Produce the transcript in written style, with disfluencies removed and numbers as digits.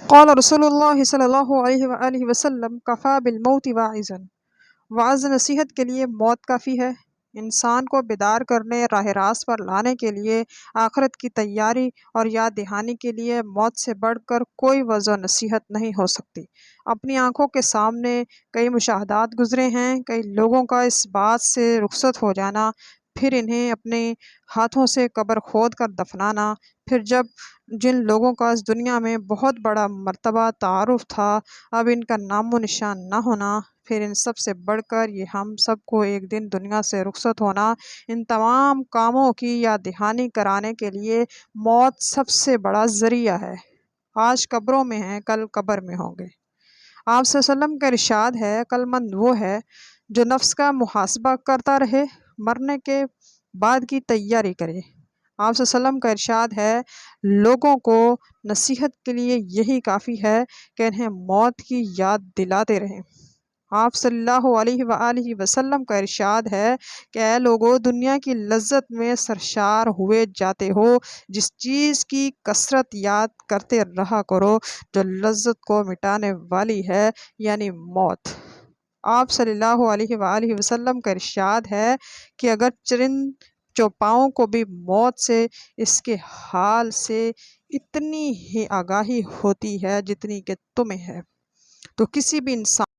قال رسول اللہ صلی اللہ علیہ وآلہ وسلم کفا بالموت واعظا، وعظ نصیحت کے لیے موت کافی ہے۔ انسان کو بیدار کرنے، راہ راست پر لانے کے لیے، آخرت کی تیاری اور یاد دہانی کے لیے موت سے بڑھ کر کوئی وعظ و نصیحت نہیں ہو سکتی۔ اپنی آنکھوں کے سامنے کئی مشاہدات گزرے ہیں، کئی لوگوں کا اس بات سے رخصت ہو جانا، پھر انہیں اپنے ہاتھوں سے قبر کھود کر دفنانا، پھر جب جن لوگوں کا اس دنیا میں بہت بڑا مرتبہ تعارف تھا اب ان کا نام و نشان نہ ہونا، پھر ان سب سے بڑھ کر یہ ہم سب کو ایک دن دنیا سے رخصت ہونا، ان تمام کاموں کی یاد دہانی کرانے کے لیے موت سب سے بڑا ذریعہ ہے۔ آج قبروں میں ہیں، کل قبر میں ہوں گے۔ آپ صلی اللہ علیہ وسلم کا ارشاد ہے، عقل مند وہ ہے جو نفس کا محاسبہ کرتا رہے، مرنے کے بعد کی تیاری کرے۔ آپ صلی اللہ علیہ وسلم کا ارشاد ہے، لوگوں کو نصیحت کے لیے یہی کافی ہے کہ انہیں موت کی یاد دلاتے رہیں۔ آپ صلی اللہ علیہ وآلہ وسلم کا ارشاد ہے کہ اے لوگو، دنیا کی لذت میں سرشار ہوئے جاتے ہو، جس چیز کی کثرت یاد کرتے رہا کرو جو لذت کو مٹانے والی ہے، یعنی موت۔ آپ صلی اللہ علیہ وآلہ وسلم کا ارشاد ہے کہ اگر چرند چوپاؤں کو بھی موت سے، اس کے حال سے اتنی ہی آگاہی ہوتی ہے جتنی کہ تمہیں ہے، تو کسی بھی انسان